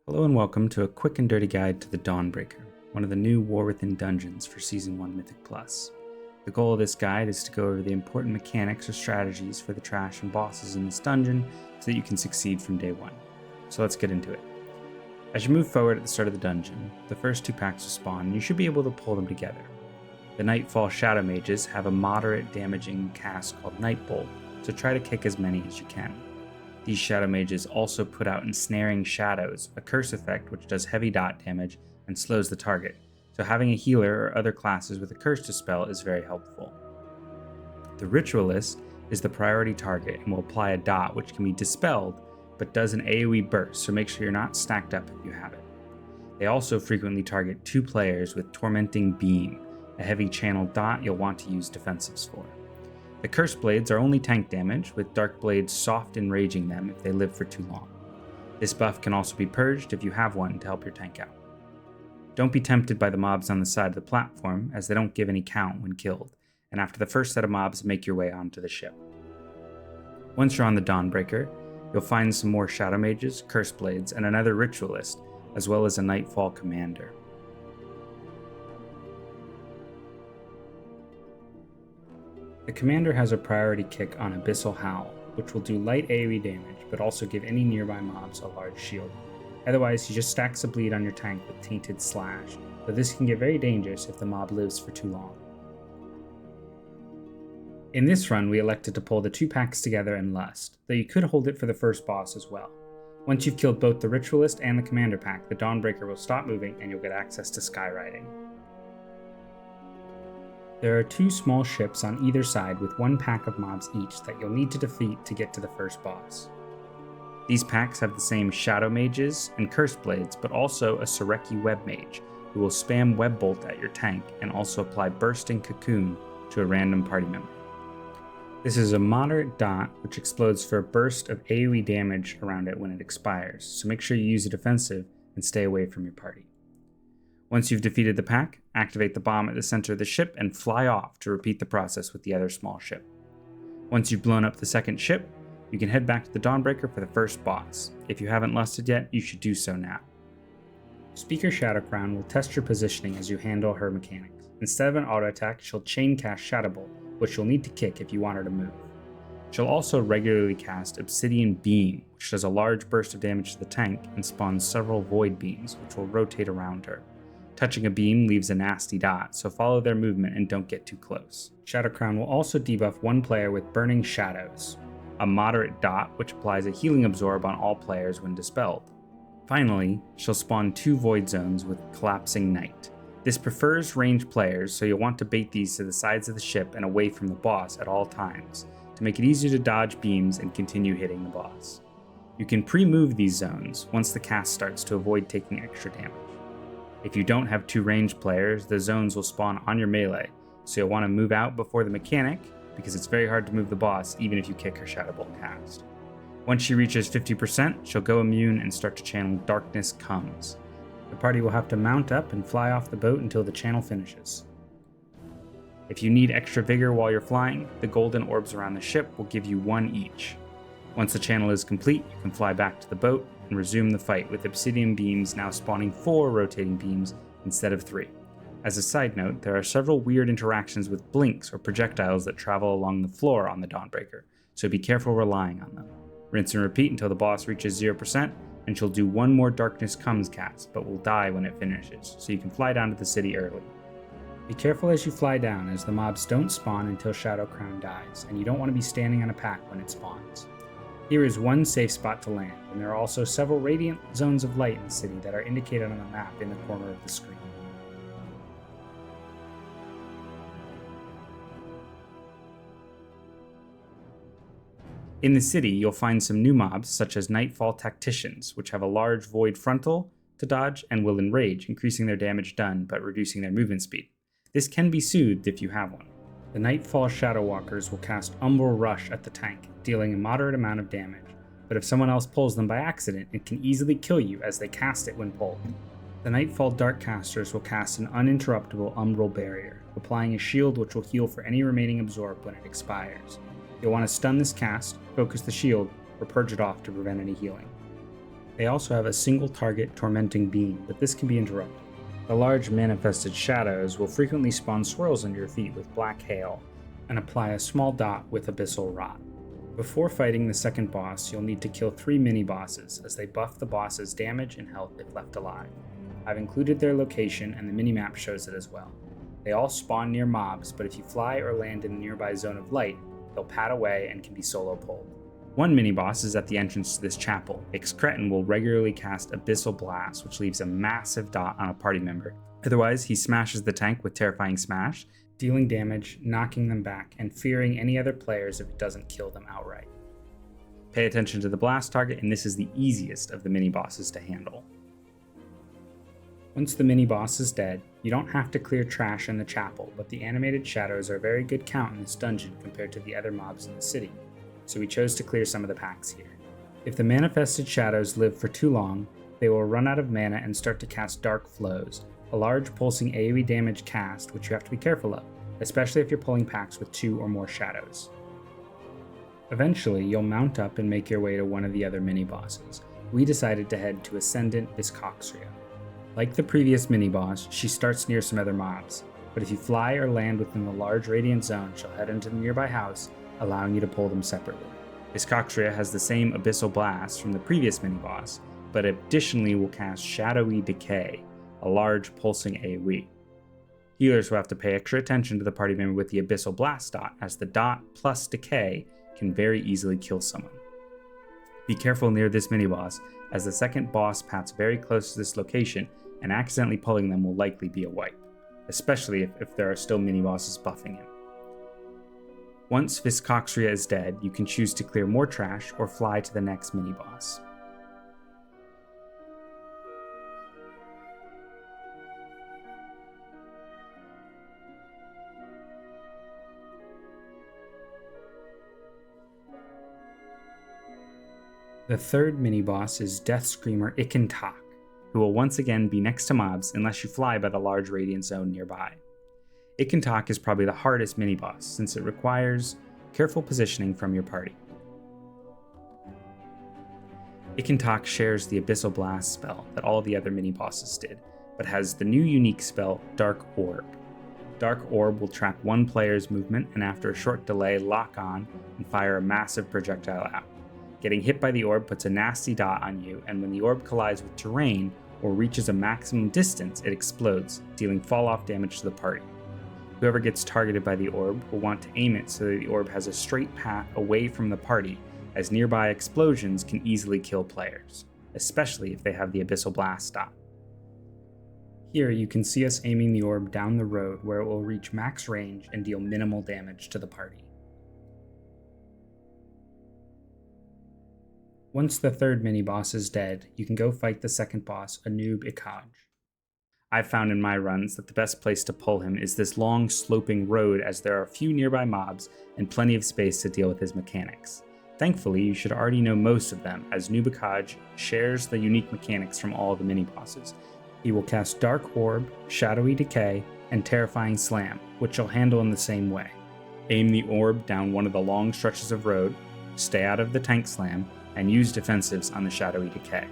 Hello and welcome to a quick and dirty guide to the Dawnbreaker, one of the new War Within dungeons for Season 1 Mythic Plus. The goal of this guide is to go over the important mechanics or strategies for the trash and bosses in this dungeon so that you can succeed from day one. So let's get into it. As you move forward at the start of the dungeon, the first two packs will spawn and you should be able to pull them together. The Nightfall Shadow Mages have a moderate damaging cast called Nightbolt, so try to kick as many as you can. These Shadow Mages also put out Ensnaring Shadows, a curse effect which does heavy dot damage and slows the target, so having a healer or other classes with a curse dispel is very helpful. The Ritualist is the priority target and will apply a dot which can be dispelled, but does an AoE burst, so make sure you're not stacked up if you have it. They also frequently target two players with Tormenting Beam, a heavy channel dot you'll want to use defensives for. The Curse Blades are only tank damage, with Dark Blades soft enraging them if they live for too long. This buff can also be purged if you have one to help your tank out. Don't be tempted by the mobs on the side of the platform, as they don't give any count when killed, and after the first set of mobs, make your way onto the ship. Once you're on the Dawnbreaker, you'll find some more Shadow Mages, Curse Blades, and another Ritualist, as well as a Nightfall Commander. The Commander has a priority kick on Abyssal Howl, which will do light AoE damage, but also give any nearby mobs a large shield. Otherwise, he just stacks a bleed on your tank with Tainted Slash, though this can get very dangerous if the mob lives for too long. In this run, we elected to pull the two packs together in Lust, though you could hold it for the first boss as well. Once you've killed both the Ritualist and the Commander pack, the Dawnbreaker will stop moving and you'll get access to Skyriding. There are two small ships on either side with one pack of mobs each that you'll need to defeat to get to the first boss. These packs have the same Shadow Mages and Curse Blades, but also a Sureki Web Mage, who will spam Web Bolt at your tank and also apply Bursting Cocoon to a random party member. This is a moderate dot which explodes for a burst of AoE damage around it when it expires, so make sure you use a defensive and stay away from your party. Once you've defeated the pack, activate the bomb at the center of the ship and fly off to repeat the process with the other small ship. Once you've blown up the second ship, you can head back to the Dawnbreaker for the first boss. If you haven't lusted yet, you should do so now. Speaker Shadowcrown will test your positioning as you handle her mechanics. Instead of an auto attack, she'll chain cast Shadowbolt, which you'll need to kick if you want her to move. She'll also regularly cast Obsidian Beam, which does a large burst of damage to the tank and spawns several Void Beams, which will rotate around her. Touching a beam leaves a nasty dot, so follow their movement and don't get too close. Shadowcrown will also debuff one player with Burning Shadows, a moderate dot which applies a healing absorb on all players when dispelled. Finally, she'll spawn two Void Zones with Collapsing Night. This prefers ranged players, so you'll want to bait these to the sides of the ship and away from the boss at all times, to make it easier to dodge beams and continue hitting the boss. You can pre-move these zones once the cast starts to avoid taking extra damage. If you don't have two ranged players, the zones will spawn on your melee, so you'll want to move out before the mechanic, because it's very hard to move the boss even if you kick her Shadowbolt cast. Once she reaches 50%, she'll go immune and start to channel Darkness Comes. The party will have to mount up and fly off the boat until the channel finishes. If you need extra vigor while you're flying, the golden orbs around the ship will give you one each. Once the channel is complete, you can fly back to the boat and resume the fight with Obsidian Beams now spawning 4 rotating beams instead of 3. As a side note, there are several weird interactions with blinks or projectiles that travel along the floor on the Dawnbreaker, so be careful relying on them. Rinse and repeat until the boss reaches 0%, and she'll do one more Darkness Comes cast, but will die when it finishes, so you can fly down to the city early. Be careful as you fly down, as the mobs don't spawn until Shadowcrown dies, and you don't want to be standing on a pack when it spawns. Here is one safe spot to land, and there are also several radiant zones of light in the city that are indicated on the map in the corner of the screen. In the city, you'll find some new mobs such as Nightfall Tacticians, which have a large void frontal to dodge and will enrage, increasing their damage done but reducing their movement speed. This can be soothed if you have one. The Nightfall Shadowwalkers will cast Umbral Rush at the tank, dealing a moderate amount of damage, but if someone else pulls them by accident, it can easily kill you as they cast it when pulled. The Nightfall Darkcasters will cast an uninterruptible Umbral Barrier, applying a shield which will heal for any remaining absorb when it expires. You'll want to stun this cast, focus the shield, or purge it off to prevent any healing. They also have a single target tormenting beam, but this can be interrupted. The large manifested shadows will frequently spawn swirls under your feet with black hail, and apply a small dot with abyssal rot. Before fighting the second boss, you'll need to kill 3 mini-bosses, as they buff the boss's damage and health if left alive. I've included their location, and the minimap shows it as well. They all spawn near mobs, but if you fly or land in a nearby zone of light, they'll pad away and can be solo pulled. One mini-boss is at the entrance to this chapel. Cretin will regularly cast Abyssal Blast, which leaves a massive dot on a party member. Otherwise, he smashes the tank with Terrifying Smash, dealing damage, knocking them back, and fearing any other players if it doesn't kill them outright. Pay attention to the blast target, and this is the easiest of the mini-bosses to handle. Once the mini-boss is dead, you don't have to clear trash in the chapel, but the animated shadows are a very good count in this dungeon compared to the other mobs in the city, so we chose to clear some of the packs here. If the manifested shadows live for too long, they will run out of mana and start to cast Dark Flows, a large pulsing AoE damage cast which you have to be careful of, especially if you're pulling packs with 2 or more shadows. Eventually, you'll mount up and make your way to one of the other mini-bosses. We decided to head to Ascendant Viscoxria. Like the previous mini-boss, she starts near some other mobs, but if you fly or land within the large radiant zone, she'll head into the nearby house, allowing you to pull them separately. Viscoxria has the same Abyssal Blast from the previous mini-boss, but additionally will cast Shadowy Decay, a large pulsing AoE. Healers will have to pay extra attention to the party member with the Abyssal Blast dot, as the dot plus Decay can very easily kill someone. Be careful near this mini-boss, as the second boss paths very close to this location, and accidentally pulling them will likely be a wipe, especially if there are still mini-bosses buffing him. Once Viscoxria is dead, you can choose to clear more trash or fly to the next mini-boss. The third mini-boss is Death Screamer Anub'ikkaj, who will once again be next to mobs unless you fly by the large radiant zone nearby. Anub'ikkaj is probably the hardest mini-boss, since it requires careful positioning from your party. Anub'ikkaj shares the Abyssal Blast spell that all the other mini-bosses did, but has the new unique spell Dark Orb. Dark Orb will track one player's movement and after a short delay lock on and fire a massive projectile out. Getting hit by the orb puts a nasty dot on you, and when the orb collides with terrain or reaches a maximum distance, it explodes, dealing fall-off damage to the party. Whoever gets targeted by the orb will want to aim it so that the orb has a straight path away from the party, as nearby explosions can easily kill players, especially if they have the Abyssal Blast dot. Here you can see us aiming the orb down the road where it will reach max range and deal minimal damage to the party. Once the third mini-boss is dead, you can go fight the second boss, Anub'ikkaj. I've found in my runs that the best place to pull him is this long sloping road, as there are a few nearby mobs and plenty of space to deal with his mechanics. Thankfully, you should already know most of them, as Anub'ikkaj shares the unique mechanics from all the mini-bosses. He will cast Dark Orb, Shadowy Decay, and Terrifying Slam, which you'll handle in the same way. Aim the orb down one of the long stretches of road, stay out of the tank slam, and use defensives on the Shadowy Decay.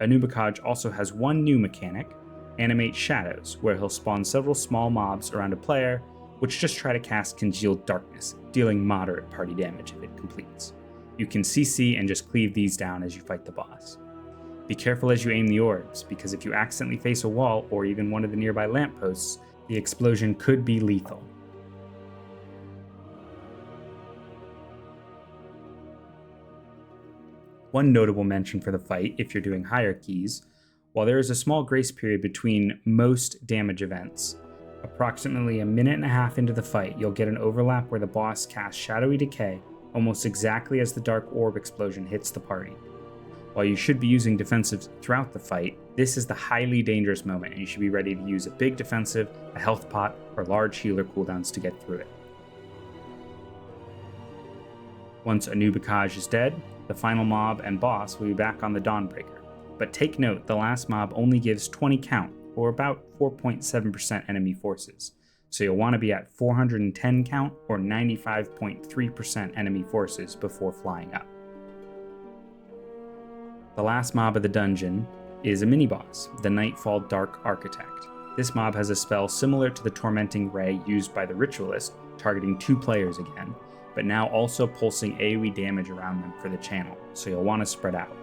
Anub'ikkaj also has one new mechanic, Animate Shadows, where he'll spawn several small mobs around a player, which just try to cast Congealed Darkness, dealing moderate party damage if it completes. You can CC and just cleave these down as you fight the boss. Be careful as you aim the orbs, because if you accidentally face a wall or even one of the nearby lampposts, the explosion could be lethal. One notable mention for the fight, if you're doing hierarchies, while there is a small grace period between most damage events, approximately a minute and a half into the fight, you'll get an overlap where the boss casts Shadowy Decay almost exactly as the Dark Orb explosion hits the party. While you should be using defensives throughout the fight, this is the highly dangerous moment and you should be ready to use a big defensive, a health pot, or large healer cooldowns to get through it. Once Anub'ikkaj is dead, the final mob and boss will be back on the Dawnbreaker. But take note, the last mob only gives 20 count, or about 4.7% enemy forces, so you'll want to be at 410 count or 95.3% enemy forces before flying up. The last mob of the dungeon is a mini-boss, the Nightfall Dark Architect. This mob has a spell similar to the Tormenting Ray used by the Ritualist, targeting 2 players again, but now also pulsing AoE damage around them for the channel, so you'll want to spread out.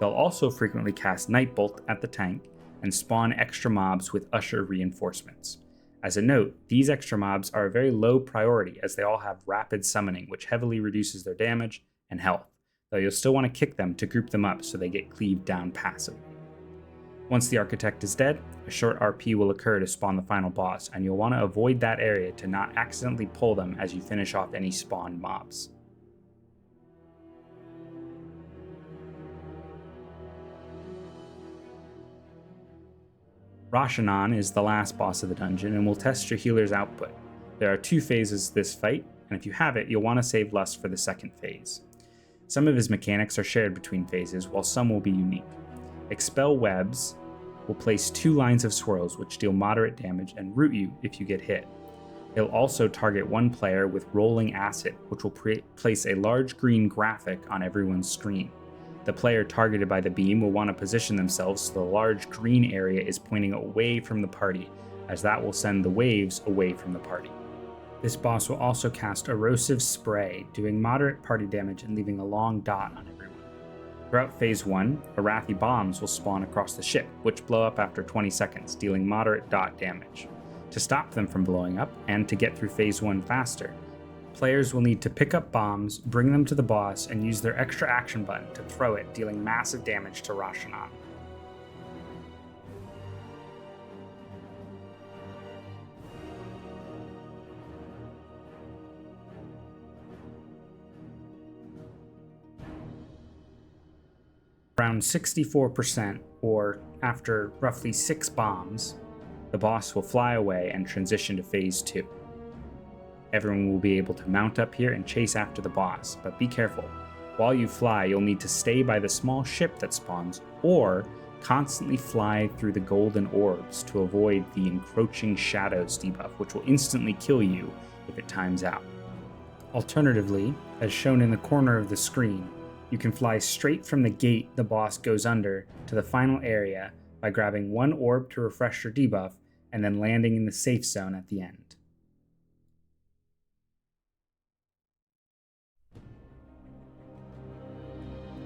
They'll also frequently cast Nightbolt at the tank and spawn extra mobs with Usher reinforcements. As a note, these extra mobs are a very low priority as they all have rapid summoning, which heavily reduces their damage and health, though you'll still want to kick them to group them up so they get cleaved down passively. Once the Architect is dead, a short RP will occur to spawn the final boss, and you'll want to avoid that area to not accidentally pull them as you finish off any spawned mobs. Rasha'nan is the last boss of the dungeon and will test your healer's output. There are 2 phases to this fight, and if you have it, you'll want to save Lust for the second phase. Some of his mechanics are shared between phases, while some will be unique. Expel Webs will place 2 lines of swirls which deal moderate damage and root you if you get hit. He'll also target 1 player with Rolling Acid, which will place a large green graphic on everyone's screen. The player targeted by the beam will want to position themselves so the large green area is pointing away from the party, as that will send the waves away from the party. This boss will also cast Erosive Spray, doing moderate party damage and leaving a long dot on everyone. Throughout Phase 1, Arathi bombs will spawn across the ship, which blow up after 20 seconds, dealing moderate dot damage. To stop them from blowing up, and to get through Phase 1 faster, players will need to pick up bombs, bring them to the boss, and use their extra action button to throw it, dealing massive damage to Rasha'nan. Around 64%, or after roughly 6 bombs, the boss will fly away and transition to Phase 2. Everyone will be able to mount up here and chase after the boss, but be careful. While you fly, you'll need to stay by the small ship that spawns, or constantly fly through the golden orbs to avoid the encroaching shadows debuff, which will instantly kill you if it times out. Alternatively, as shown in the corner of the screen, you can fly straight from the gate the boss goes under to the final area by grabbing 1 orb to refresh your debuff and then landing in the safe zone at the end.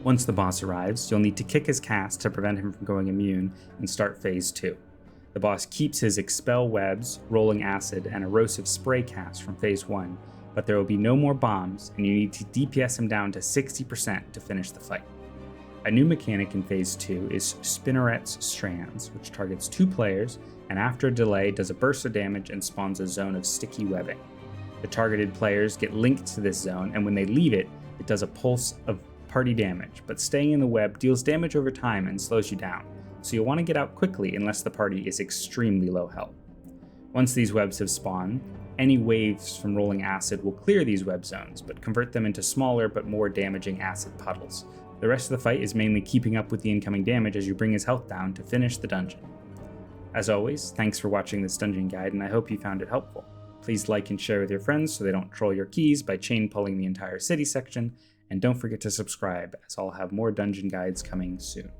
Once the boss arrives, you'll need to kick his cast to prevent him from going immune and start Phase 2. The boss keeps his Expel Webs, Rolling Acid, and Erosive Spray cast from Phase 1, but there will be no more bombs, and you need to DPS him down to 60% to finish the fight. A new mechanic in Phase 2 is Spinneret's Strands, which targets 2 players, and after a delay does a burst of damage and spawns a zone of sticky webbing. The targeted players get linked to this zone, and when they leave it, it does a pulse of party damage, but staying in the web deals damage over time and slows you down, so you'll want to get out quickly unless the party is extremely low health. Once these webs have spawned, any waves from Rolling Acid will clear these web zones, but convert them into smaller but more damaging acid puddles. The rest of the fight is mainly keeping up with the incoming damage as you bring his health down to finish the dungeon. As always, thanks for watching this dungeon guide, and I hope you found it helpful. Please like and share with your friends so they don't troll your keys by chain pulling the entire city section, and don't forget to subscribe, as I'll have more dungeon guides coming soon.